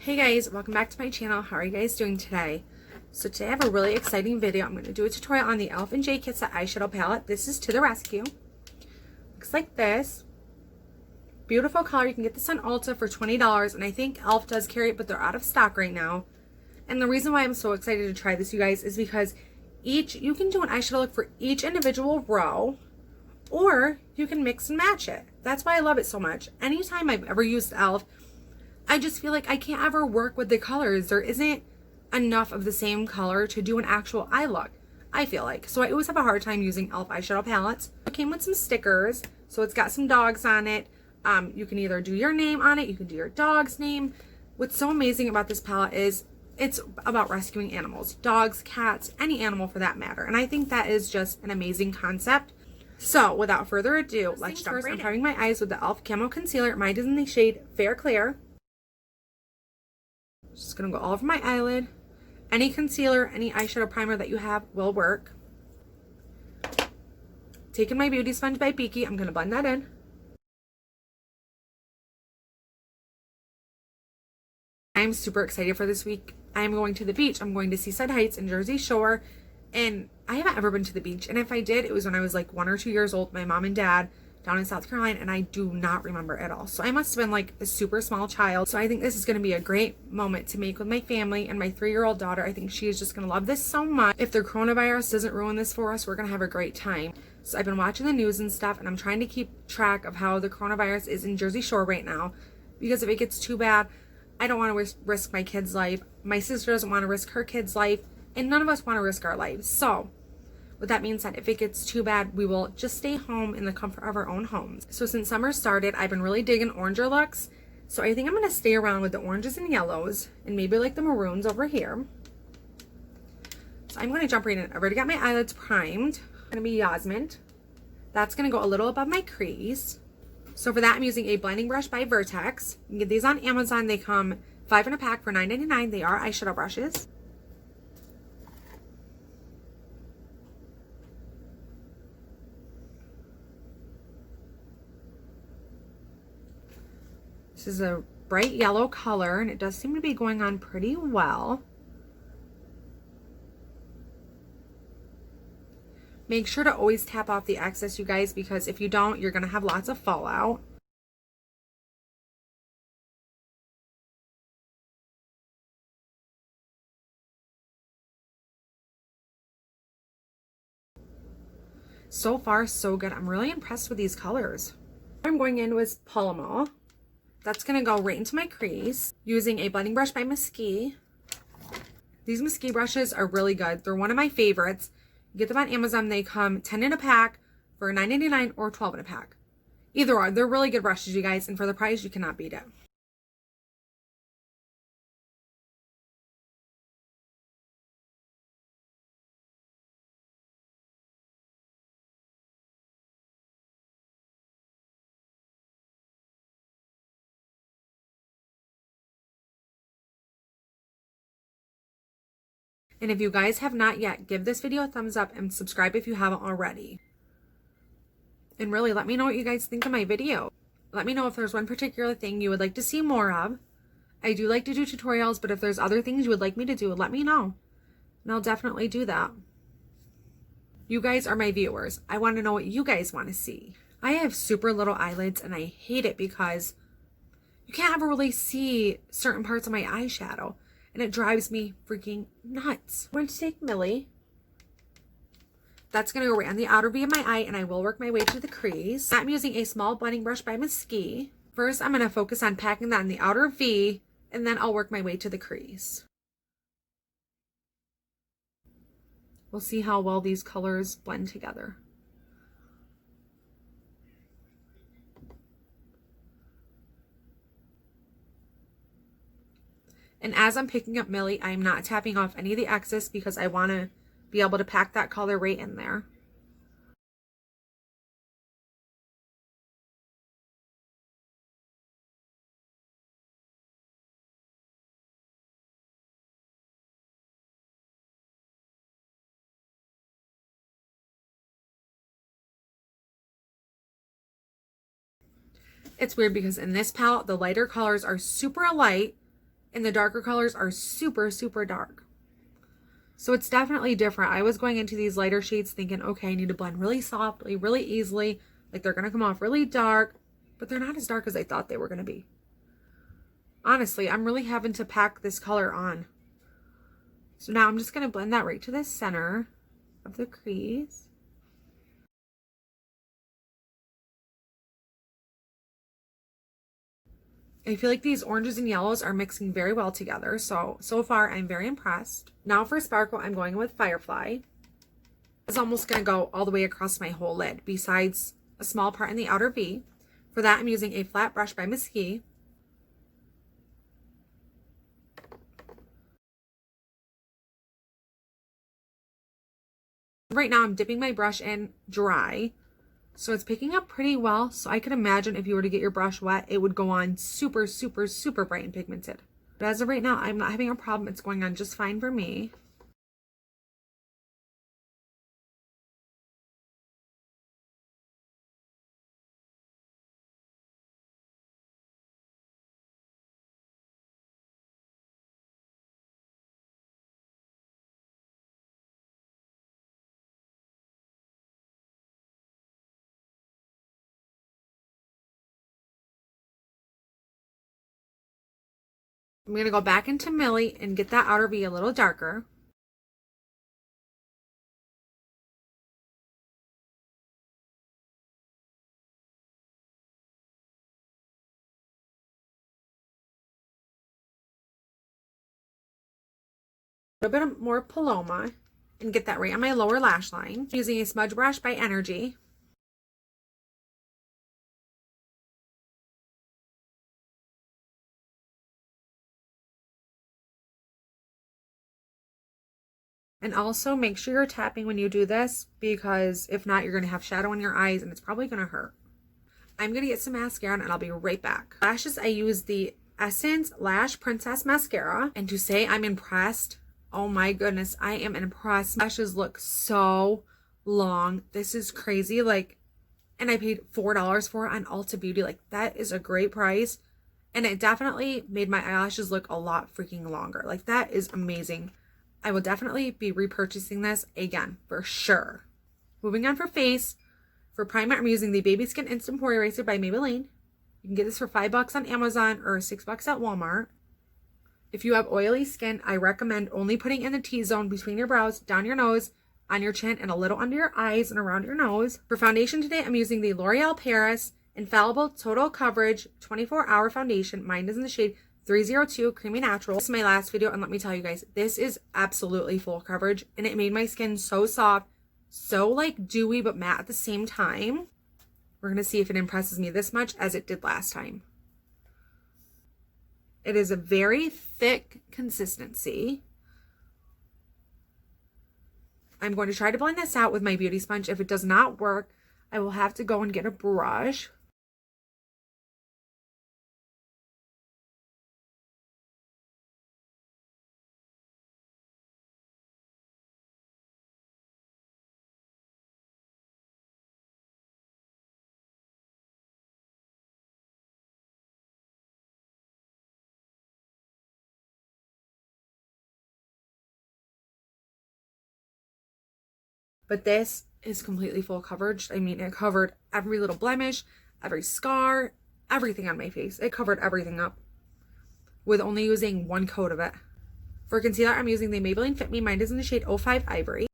Hey guys, welcome back to my channel. How are you guys doing today? So today I have a really exciting video. I'm going to do a tutorial on the Elf Jkissa eyeshadow palette. This is to the rescue. Looks like this. Beautiful color. You can get this on Ulta for $20, and I think Elf does carry it, but they're out of stock right now. And the reason why I'm so excited to try this, you guys, is because you can do an eyeshadow look for each individual row, or you can mix and match it. That's why I love it so much. Anytime I've ever used Elf, I just feel like I can't ever work with the colors. There isn't enough of the same color to do an actual eye look, I feel like. So I always have a hard time using Elf eyeshadow palettes. It came with some stickers, so it's got some dogs on it. You can either do your name on it, you can do your dog's name. What's so amazing about this palette is it's about rescuing animals, dogs, cats, any animal for that matter. And I think that is just an amazing concept. So without further ado, let's jump right in. I'm priming my eyes with the Elf Camo Concealer. Mine is in the shade Fair Clear. Just gonna go all over my eyelid. Any concealer, any eyeshadow primer that you have will work. Taking my Beauty Sponge by Beaky, I'm gonna blend that in. I'm super excited for this week. I'm going to the beach. I'm going to Seaside Heights in Jersey Shore, and I haven't ever been to the beach. And if I did, it was when I was like 1 or 2 years old. My mom and dad down in South Carolina, and I do not remember at all. So I must have been like a super small child. So I think this is going to be a great moment to make with my family and my 3-year-old daughter. I think she is just going to love this so much. If the coronavirus doesn't ruin this for us, we're going to have a great time. So I've been watching the news and stuff, and I'm trying to keep track of how the coronavirus is in Jersey Shore right now, because if it gets too bad, I don't want to risk my kid's life. My sister doesn't want to risk her kid's life, and none of us want to risk our lives. So with that being said, if it gets too bad, we will just stay home in the comfort of our own homes. So since summer started, I've been really digging oranger looks. So I think I'm going to stay around with the oranges and yellows and maybe like the maroons over here. So I'm going to jump right in. I've already got my eyelids primed. It's going to be Yasmin. That's going to go a little above my crease. So for that, I'm using a blending brush by Vertex. You can get these on Amazon. They come 5 in a pack for $9.99. They are eyeshadow brushes. This is a bright yellow color, and it does seem to be going on pretty well. Make sure to always tap off the excess, you guys, because if you don't, you're going to have lots of fallout. So far, so good. I'm really impressed with these colors. What I'm going in with Paloma. That's going to go right into my crease using a blending brush by Mesquite. These Mesquite brushes are really good. They're one of my favorites. You get them on Amazon. They come 10 in a pack for $9.99 or 12 in a pack. Either or. They're really good brushes, you guys. And for the price, you cannot beat it. And if you guys have not yet, give this video a thumbs up and subscribe if you haven't already. And really, let me know what you guys think of my video. Let me know if there's one particular thing you would like to see more of. I do like to do tutorials, but if there's other things you would like me to do, let me know. And I'll definitely do that. You guys are my viewers. I want to know what you guys want to see. I have super little eyelids, and I hate it because you can't ever really see certain parts of my eyeshadow. And it drives me freaking nuts. I'm going to take Millie. That's going to go right on the outer V of my eye, and I will work my way to the crease. I'm using a small blending brush by Mesquite. First, I'm going to focus on packing that in the outer V, and then I'll work my way to the crease. We'll see how well these colors blend together. And as I'm picking up Millie, I'm not tapping off any of the excess because I want to be able to pack that color right in there. It's weird because in this palette, the lighter colors are super light, and the darker colors are super, super dark. So it's definitely different. I was going into these lighter shades thinking, okay, I need to blend really softly, really easily. Like they're going to come off really dark, but they're not as dark as I thought they were going to be. Honestly, I'm really having to pack this color on. So now I'm just going to blend that right to the center of the crease. I feel like these oranges and yellows are mixing very well together. So far, I'm very impressed. Now for sparkle, I'm going with Firefly. It's almost going to go all the way across my whole lid, besides a small part in the outer V. For that, I'm using a flat brush by Mesquite. Right now, I'm dipping my brush in dry. So it's picking up pretty well. So I could imagine if you were to get your brush wet, it would go on super, super, super bright and pigmented. But as of right now, I'm not having a problem. It's going on just fine for me. I'm going to go back into Millie and get that outer V a little darker. A little bit more Paloma and get that right on my lower lash line. Using a smudge brush by Energy. And also make sure you're tapping when you do this, because if not, you're going to have shadow in your eyes and it's probably going to hurt. I'm going to get some mascara on and I'll be right back. Lashes, I use the Essence Lash Princess Mascara. And to say I'm impressed, oh my goodness, I am impressed. Lashes look so long. This is crazy. Like, and I paid $4 for it on Ulta Beauty. Like, that is a great price. And it definitely made my eyelashes look a lot freaking longer. Like, that is amazing. I will definitely be repurchasing this again, for sure. Moving on for face. For primer, I'm using the Baby Skin Instant Pore Eraser by Maybelline. You can get this for $5 on Amazon or $6 at Walmart. If you have oily skin, I recommend only putting in the T-zone between your brows, down your nose, on your chin, and a little under your eyes and around your nose. For foundation today, I'm using the L'Oreal Paris Infallible Total Coverage 24-Hour Foundation. Mine is in the shade 302 Creamy Natural. This is my last video, and let me tell you guys, this is absolutely full coverage, and it made my skin so soft, so like dewy but matte at the same time. We're going to see if it impresses me this much as it did last time. It is a very thick consistency. I'm going to try to blend this out with my beauty sponge. If it does not work, I will have to go and get a brush. But this is completely full coverage. I mean, it covered every little blemish, every scar, everything on my face. It covered everything up with only using one coat of it. For concealer, I'm using the Maybelline Fit Me. Mine is in the shade 05 Ivory.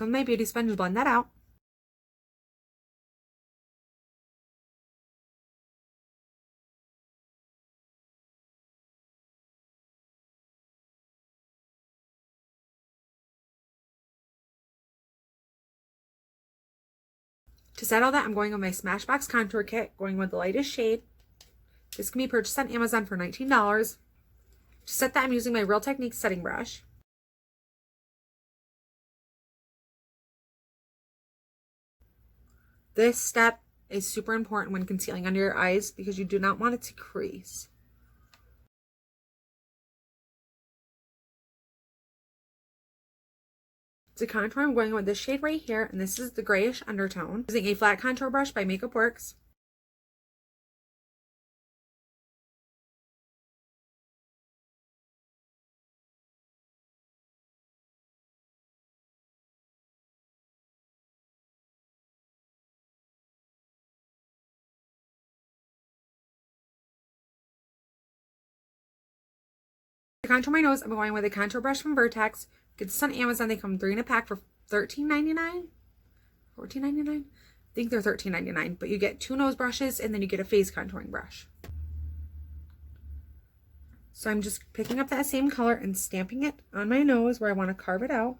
With my beauty sponge, blend that out. To set all that, I'm going with my Smashbox Contour Kit, going with the lightest shade. This can be purchased on Amazon for $19. To set that, I'm using my Real Techniques setting brush. This step is super important when concealing under your eyes because you do not want it to crease. To contour, I'm going with this shade right here, and this is the grayish undertone. Using a flat contour brush by Makeup Works. To contour my nose, I'm going with a contour brush from Vertex. Get this on Amazon. They come 3 in a pack for $13.99, $14.99. I think they're $13.99, but you get 2 nose brushes and then you get a face contouring brush. So I'm just picking up that same color and stamping it on my nose where I want to carve it out.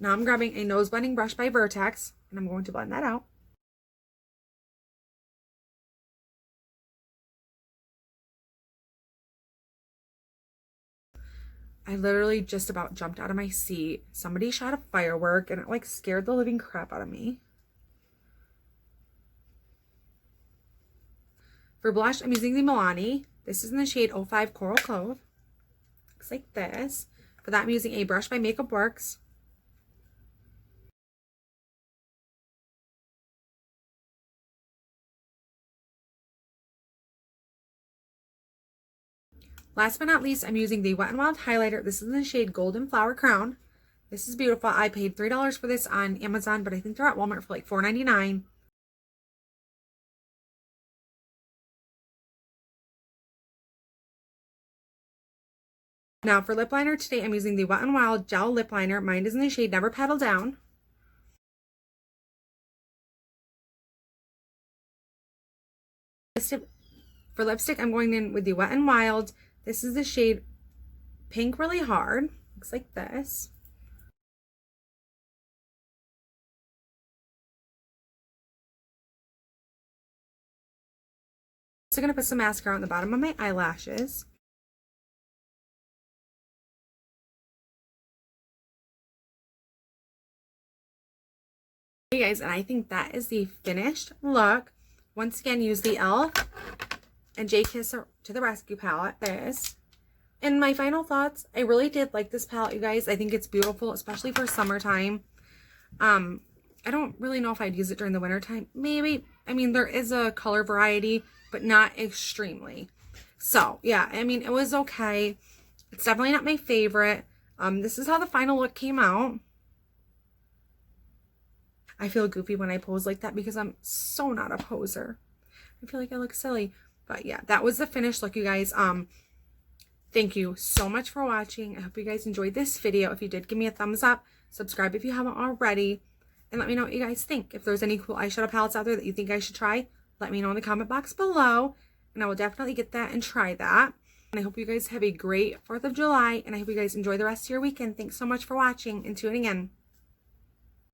Now I'm grabbing a nose blending brush by Vertex and I'm going to blend that out. I literally just about jumped out of my seat. Somebody shot a firework and it like scared the living crap out of me. For blush, I'm using the Milani. This is in the shade 05 Coral Clove. Looks like this. For that, I'm using a brush by Makeup Works. Last but not least, I'm using the Wet n Wild highlighter. This is in the shade Golden Flower Crown. This is beautiful. I paid $3 for this on Amazon, but I think they're at Walmart for like $4.99. Now for lip liner today, I'm using the Wet n Wild Gel Lip Liner. Mine is in the shade Never Petal Down. For lipstick, I'm going in with the Wet n Wild. This is the shade Pink Really Hard. Looks like this. So I'm going to put some mascara on the bottom of my eyelashes. Hey guys, and I think that is the finished look. Once again, use the Elf and Jkissa to the Rescue palette. This. And my final thoughts, I really did like this palette, you guys. I think it's beautiful, especially for summertime. I don't really know if I'd use it during the wintertime. Maybe. I mean, there is a color variety, but not extremely. So, yeah, I mean, it was okay. It's definitely not my favorite. This is how the final look came out. I feel goofy when I pose like that because I'm so not a poser. I feel like I look silly. But yeah, that was the finished look, you guys. Thank you so much for watching. I hope you guys enjoyed this video. If you did, give me a thumbs up. Subscribe if you haven't already. And let me know what you guys think. If there's any cool eyeshadow palettes out there that you think I should try, let me know in the comment box below. And I will definitely get that and try that. And I hope you guys have a great 4th of July. And I hope you guys enjoy the rest of your weekend. Thanks so much for watching and tuning in.